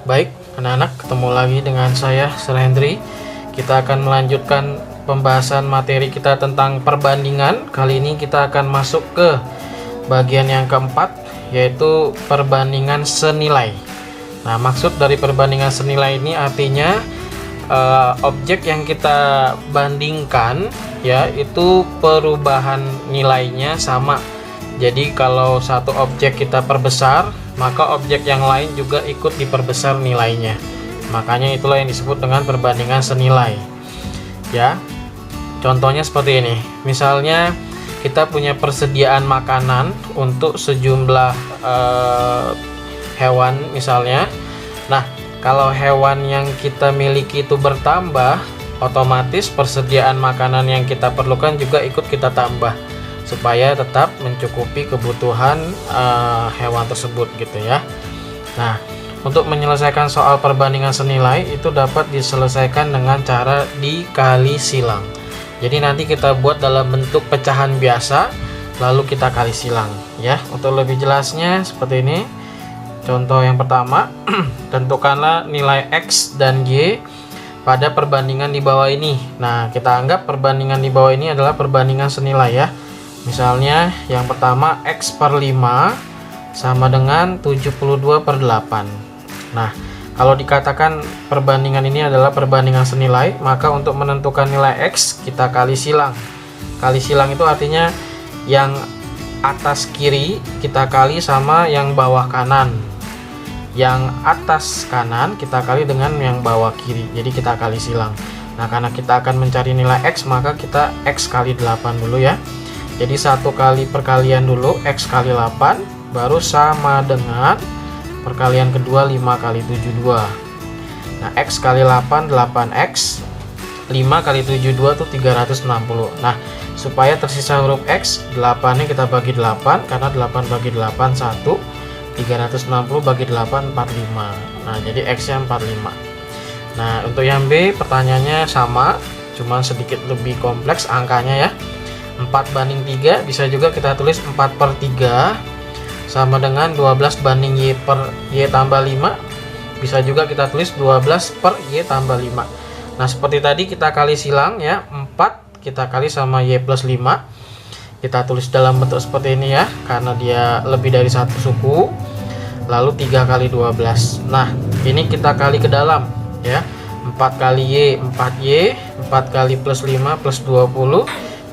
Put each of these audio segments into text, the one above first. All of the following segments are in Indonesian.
Baik, anak-anak, ketemu lagi dengan saya, Sir Hendry. Kita akan melanjutkan pembahasan materi kita tentang perbandingan. Kali ini kita akan masuk ke bagian yang keempat, yaitu perbandingan senilai. Nah, maksud dari perbandingan senilai ini artinya objek yang kita bandingkan, ya, itu perubahan nilainya sama. Jadi kalau satu objek kita perbesar, maka objek yang lain juga ikut diperbesar nilainya. Makanya itulah yang disebut dengan perbandingan senilai. Ya, contohnya seperti ini. Misalnya kita punya persediaan makanan untuk sejumlah hewan misalnya. Nah, kalau hewan yang kita miliki itu bertambah, otomatis persediaan makanan yang kita perlukan juga ikut kita tambah, supaya tetap mencukupi kebutuhan hewan tersebut gitu ya. Nah, untuk menyelesaikan soal perbandingan senilai itu dapat diselesaikan dengan cara dikali silang. Jadi nanti kita buat dalam bentuk pecahan biasa, lalu kita kali silang ya. Untuk lebih jelasnya seperti ini. Contoh yang pertama, tentukanlah nilai X dan Y pada perbandingan di bawah ini. Nah, kita anggap perbandingan di bawah ini adalah perbandingan senilai ya. Misalnya yang pertama X per 5 sama dengan 72/8. Nah, kalau dikatakan perbandingan ini adalah perbandingan senilai, maka untuk menentukan nilai X kita kali silang. Kali silang itu artinya yang atas kiri kita kali sama yang bawah kanan. Yang atas kanan kita kali dengan yang bawah kiri. Jadi kita kali silang. Nah, karena kita akan mencari nilai X, maka kita X kali 8 dulu ya. Jadi satu kali perkalian dulu, X kali 8, baru sama dengan perkalian kedua 5 kali 72. Nah, X kali 8, 8X, 5 kali 72 itu 360. Nah, supaya tersisa huruf X, 8 nya kita bagi 8, karena 8 bagi 8 1, 360 bagi 8 45. Nah, jadi X nya 45. Nah, untuk yang B pertanyaannya sama, cuma sedikit lebih kompleks angkanya ya. 4/3 bisa juga kita tulis 4/3 sama dengan 12 banding Y per Y tambah 5. Bisa juga kita tulis 12 per Y tambah 5. Nah, seperti tadi kita kali silang ya. 4 kita kali sama Y plus 5. Kita tulis dalam bentuk seperti ini ya, karena dia lebih dari satu suku. Lalu 3 kali 12. Nah, ini kita kali ke dalam ya. 4 kali Y 4Y, 4 kali plus 5 plus 20,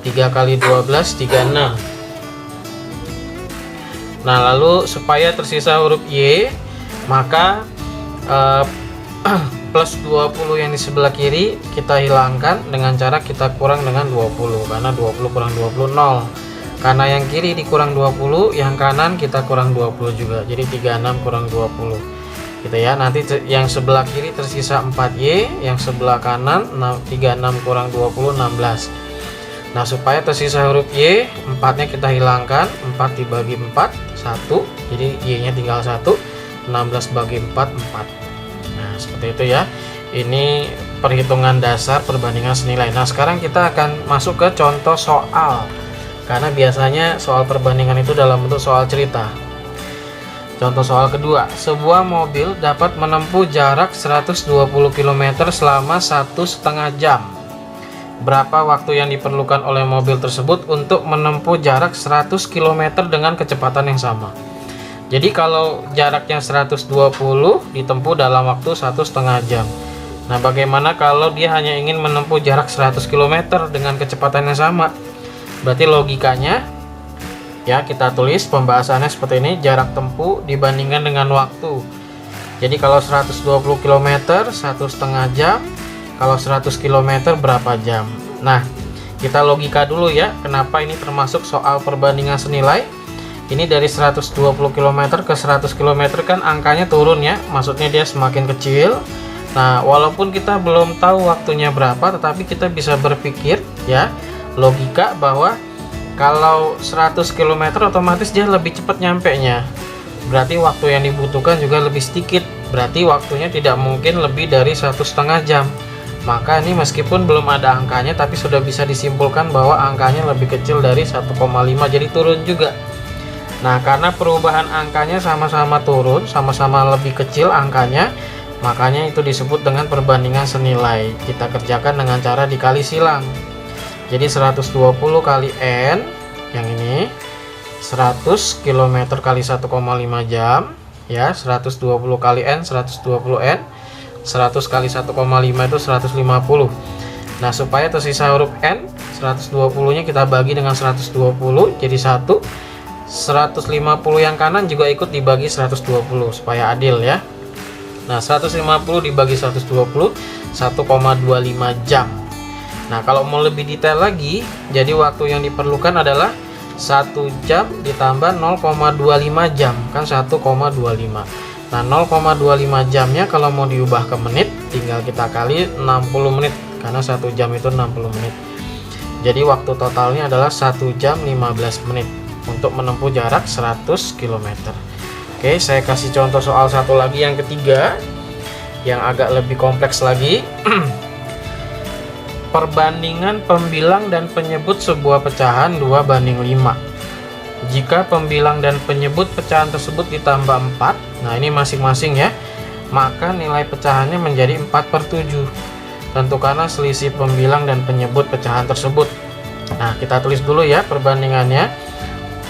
3 kali 12 36. Nah, lalu supaya tersisa huruf Y, maka plus 20 yang di sebelah kiri kita hilangkan dengan cara kita kurang dengan 20, karena 20 kurang 20 0. Karena yang kiri dikurang 20, yang kanan kita kurang 20 juga. Jadi 36 kurang 20. Gitu ya. Nanti yang sebelah kiri tersisa 4Y, yang sebelah kanan 36 kurang 20 16. Nah, supaya tersisa huruf Y, 4-nya kita hilangkan, 4 dibagi 4, 1, jadi Y-nya tinggal 1, 16 bagi 4, 4. Nah, seperti itu ya. Ini perhitungan dasar perbandingan senilai. Nah, sekarang kita akan masuk ke contoh soal. Karena biasanya soal perbandingan itu dalam bentuk soal cerita. Contoh soal kedua, sebuah mobil dapat menempuh jarak 120 km selama 1,5 jam. Berapa waktu yang diperlukan oleh mobil tersebut untuk menempuh jarak 100 km dengan kecepatan yang sama? Jadi kalau jaraknya 120 ditempuh dalam waktu 1,5 jam. Nah, bagaimana kalau dia hanya ingin menempuh jarak 100 km dengan kecepatan yang sama? Berarti logikanya ya, kita tulis pembahasannya seperti ini, jarak tempuh dibandingkan dengan waktu. Jadi kalau 120 km 1,5 jam, kalau 100 km berapa jam? Nah, kita logika dulu ya, kenapa ini termasuk soal perbandingan senilai. Ini dari 120 km ke 100 km kan angkanya turun ya, maksudnya dia semakin kecil. Nah, walaupun kita belum tahu waktunya berapa, tetapi kita bisa berpikir ya, logika bahwa kalau 100 km otomatis dia lebih cepat nyampe nya. Berarti waktu yang dibutuhkan juga lebih sedikit. Berarti waktunya tidak mungkin lebih dari 1,5 jam. Maka ini meskipun belum ada angkanya, tapi sudah bisa disimpulkan bahwa angkanya lebih kecil dari 1,5, jadi turun juga. Nah, karena perubahan angkanya sama-sama turun, sama-sama lebih kecil angkanya, Makanya itu disebut dengan perbandingan senilai. Kita kerjakan dengan cara dikali silang. Jadi 120 kali N, yang ini 100 km kali 1,5 jam, ya. 120 kali N, 120 N, 100 kali 1,5 itu 150. Nah, supaya tersisa huruf N, 120 nya kita bagi dengan 120 jadi 1. 150 yang kanan juga ikut dibagi 120 supaya adil, ya. Nah, 150 dibagi 120, 1,25 jam. Nah, kalau mau lebih detail lagi, jadi waktu yang diperlukan adalah 1 jam ditambah 0,25 jam, kan 1,25. Nah, 0,25 jamnya kalau mau diubah ke menit, tinggal kita kali 60 menit, karena 1 jam itu 60 menit. Jadi waktu totalnya adalah 1 jam 15 menit untuk menempuh jarak 100 km. Oke, saya kasih contoh soal satu lagi yang ketiga, yang agak lebih kompleks lagi. Perbandingan pembilang dan penyebut sebuah pecahan 2:5. Jika pembilang dan penyebut pecahan tersebut ditambah 4, nah ini masing-masing, ya, maka nilai pecahannya menjadi 4/7. Tentukanlah selisih pembilang dan penyebut pecahan tersebut. Nah, kita tulis dulu, ya, perbandingannya.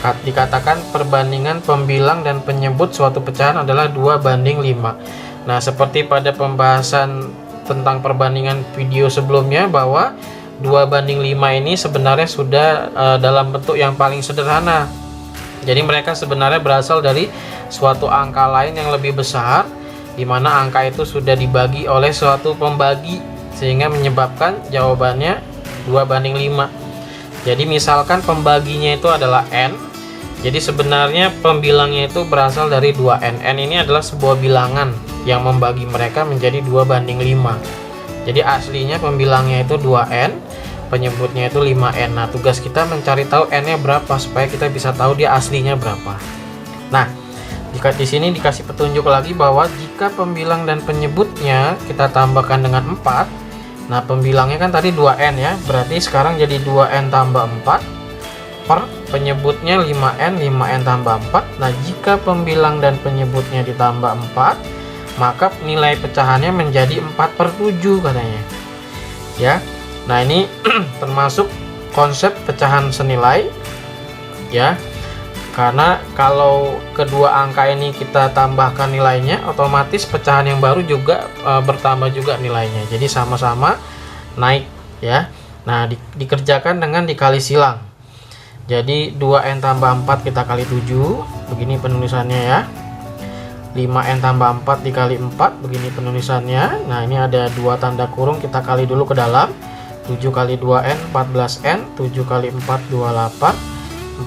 Dikatakan perbandingan pembilang dan penyebut suatu pecahan adalah 2:5. Nah, seperti pada pembahasan tentang perbandingan video sebelumnya, bahwa 2:5 ini sebenarnya sudah dalam bentuk yang paling sederhana. Jadi mereka sebenarnya berasal dari suatu angka lain yang lebih besar, di mana angka itu sudah dibagi oleh suatu pembagi, sehingga menyebabkan jawabannya 2:5. Jadi misalkan pembaginya itu adalah N, jadi sebenarnya pembilangnya itu berasal dari 2N. N ini adalah sebuah bilangan yang membagi mereka menjadi 2:5. Jadi aslinya pembilangnya itu 2N, penyebutnya itu 5N. Nah, tugas kita mencari tahu N-nya berapa supaya kita bisa tahu dia aslinya berapa. Nah, jika di sini dikasih petunjuk lagi bahwa jika pembilang dan penyebutnya kita tambahkan dengan 4, nah pembilangnya kan tadi 2N, ya, berarti sekarang jadi 2N tambah 4 per penyebutnya 5N, 5N tambah 4. Nah, jika pembilang dan penyebutnya ditambah 4, maka nilai pecahannya menjadi 4/7 katanya, ya. Nah, ini termasuk konsep pecahan senilai, ya, karena kalau kedua angka ini kita tambahkan nilainya, otomatis pecahan yang baru juga bertambah juga nilainya, jadi sama-sama naik, ya. Nah, dikerjakan dengan dikali silang. Jadi 2N tambah 4 kita kali 7, begini penulisannya, ya. 5N tambah 4 dikali 4, begini penulisannya. Nah, ini ada 2 tanda kurung, kita kali dulu ke dalam. 7 kali 2N 14N, 7 kali 4 28,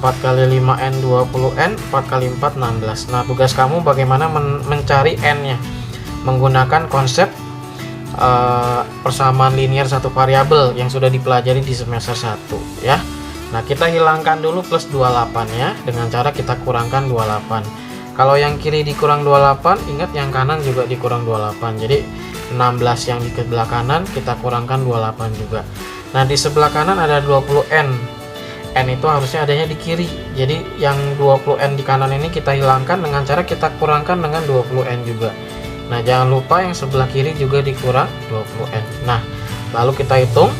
4 kali 5N 20N, 4 kali 4 16. Nah, tugas kamu bagaimana mencari N-nya menggunakan konsep persamaan linear satu variabel yang sudah dipelajari di semester 1, ya. Nah, kita hilangkan dulu plus 28, ya, dengan cara kita kurangkan 28. Kalau yang kiri dikurang 28, ingat yang kanan juga dikurang 28. Jadi 16 yang di sebelah kanan kita kurangkan 28 juga. Nah, di sebelah kanan ada 20N. N itu harusnya adanya di kiri. Jadi yang 20N di kanan ini kita hilangkan dengan cara kita kurangkan dengan 20N juga. Nah, jangan lupa yang sebelah kiri juga dikurang 20N. Nah, lalu kita hitung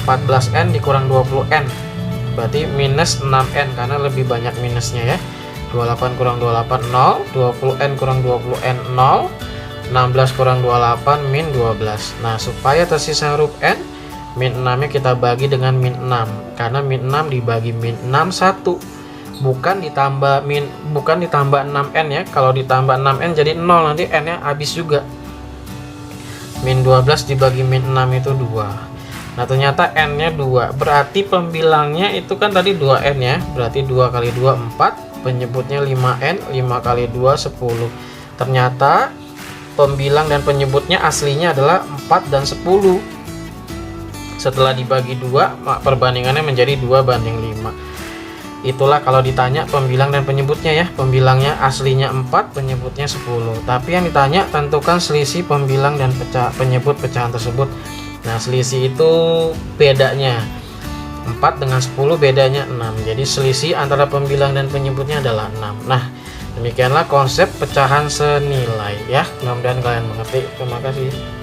14N dikurang 20N. Berarti minus 6N karena lebih banyak minusnya, ya. 28 kurang 28 0, 20N kurang 20N 0, 16 kurang 28 min 12. Nah, supaya tersisa huruf N, min 6 nya kita bagi dengan min 6, karena min 6 dibagi min 6 1, bukan ditambah 6N, ya. Kalau ditambah 6N jadi 0, nanti N nya habis juga. Min 12 dibagi min 6 itu 2. Nah, ternyata N nya 2, berarti pembilangnya itu kan tadi 2N, ya, berarti 2 kali 2 4, penyebutnya 5N, 5 kali 2 10. Ternyata pembilang dan penyebutnya aslinya adalah 4 dan 10. Setelah dibagi 2, perbandingannya menjadi 2:5. Itulah kalau ditanya pembilang dan penyebutnya, ya. Pembilangnya aslinya 4, penyebutnya 10. Tapi yang ditanya tentukan selisih pembilang dan penyebut pecahan tersebut. Nah, selisih itu bedanya 4 dengan 10 bedanya 6. Jadi selisih antara pembilang dan penyebutnya adalah 6. Nah, Demikianlah konsep pecahan senilai ya. Mudah-mudahan kalian mengerti. Terima kasih.